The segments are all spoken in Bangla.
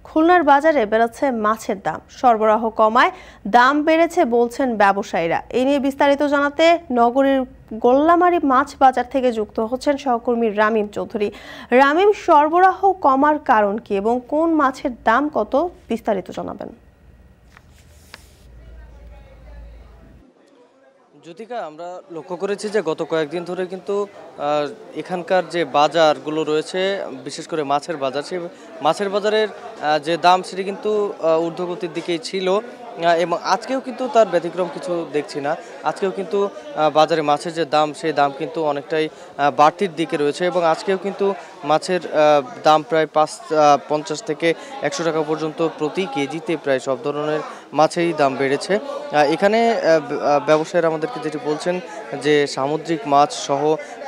খুলনার বাজারে বেড়েছে মাছের দাম, সরবরাহ কমায় দাম বেড়েছে বলছেন ব্যবসায়ীরা। এ নিয়ে বিস্তারিত জানাতে নগরীর গোল্লামারী মাছ বাজার থেকে যুক্ত হচ্ছেন সহকর্মী রামিম চৌধুরী। রামিম, সরবরাহ কমার কারণ কি এবং কোন মাছের দাম কত, বিস্তারিত জানাবেন। জ্যোতিকা, আমরা লক্ষ্য করেছি যে গত কয়েকদিন ধরে কিন্তু এখানকার যে বাজারগুলো রয়েছে, বিশেষ করে মাছের বাজার, সেই মাছের বাজারের যে দাম সেটি কিন্তু ঊর্ধ্বগতির দিকেই ছিল এবং আজকেও কিন্তু তার ব্যতিক্রম কিছু দেখছি না। আজকেও কিন্তু বাজারে মাছের যে দাম, সেই দাম কিন্তু অনেকটাই বাড়তির দিকে রয়েছে এবং আজকেও কিন্তু মাছের দাম প্রায় 50 থেকে 100 টাকা পর্যন্ত প্রতি কেজিতে প্রায় সব ধরনের মাছেরই দাম বেড়েছে। এখানে ব্যবসায়ীরা আমাদেরকে যেটি বলছেন যে সামুদ্রিক মাছ সহ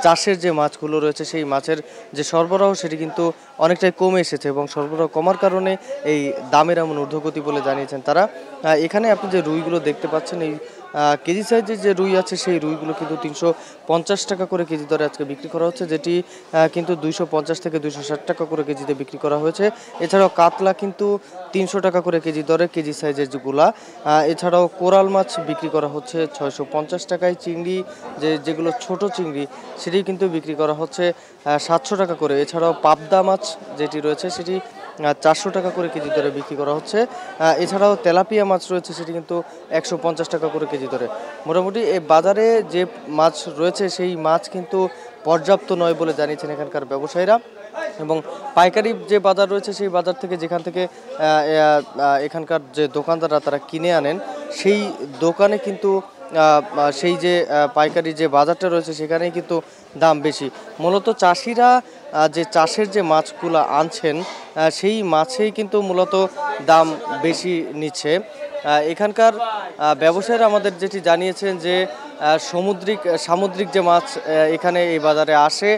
চাষের যে মাছগুলো রয়েছে সেই মাছের যে সরবরাহ সেটি কিন্তু অনেকটাই কমে এসেছে এবং সরবরাহ কমার কারণে এই দামের এমন ঊর্ধ্বগতি বলে জানিয়েছেন তারা। এখানে আপনি যে রুইগুলো দেখতে পাচ্ছেন, এই কেজি সাইজের যে রুই আছে সেই রুইগুলো কিন্তু 350 টাকা করে কেজি দরে আজকে বিক্রি করা হচ্ছে, যেটি কিন্তু 250 থেকে 260 টাকা করে কেজিতে বিক্রি করা হয়েছে। এছাড়াও কাতলা কিন্তু 300 টাকা করে কেজি দরে কেজি সাইজের যেগুলা। এছাড়াও কোরাল মাছ বিক্রি করা হচ্ছে 650 টাকায়। চিংড়ি যেগুলো ছোট চিংড়ি সেটি কিন্তু বিক্রি করা হচ্ছে 700 টাকা করে। এছাড়াও পাবদা মাছ যেটি রয়েছে সেটি 400 টাকা করে কেজি দরে বিক্রি করা হচ্ছে। এছাড়াও তেলাপিয়া মাছ রয়েছে সেটি কিন্তু 150 টাকা করে কেজি দরে। মোটামুটি এই বাজারে যে মাছ রয়েছে সেই মাছ কিন্তু পর্যাপ্ত নয় বলে জানিয়েছেন এখানকার ব্যবসায়ীরা এবং পাইকারি যে বাজার রয়েছে সেই বাজার থেকে, যেখান থেকে এখানকার যে দোকানদাররা তারা কিনে আনেন, সেই দোকানে কিন্তু সেই যে পাইকারি যে বাজারটা রয়েছে সেখানেই কিন্তু দাম বেশি। মূলত চাষিরা যে চাষের যে মাছগুলো আনছেন সেই মাছেই কিন্তু মূলত দাম বেশি নিচ্ছে। এখানকার ব্যবসায়ীরা আমাদের যেটি জানিয়েছেন যে সামুদ্রিক যে মাছ এখানে এই বাজারে আসে,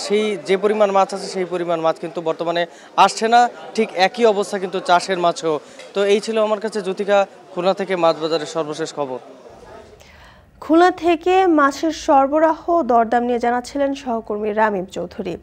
সেই যে পরিমাণ মাছ আছে সেই পরিমাণ মাছ কিন্তু বর্তমানে আসছে না। ঠিক একই অবস্থা কিন্তু চাষের মাছও। তো এই ছিল আমার কাছে জ্যোতিকা, খুলনা থেকে মাছ বাজারের সর্বশেষ খবর। খুলনা থেকে মাছের সরবরাহ দরদাম নিয়ে জানাচ্ছিলেন সহকর্মী রামিম চৌধুরী।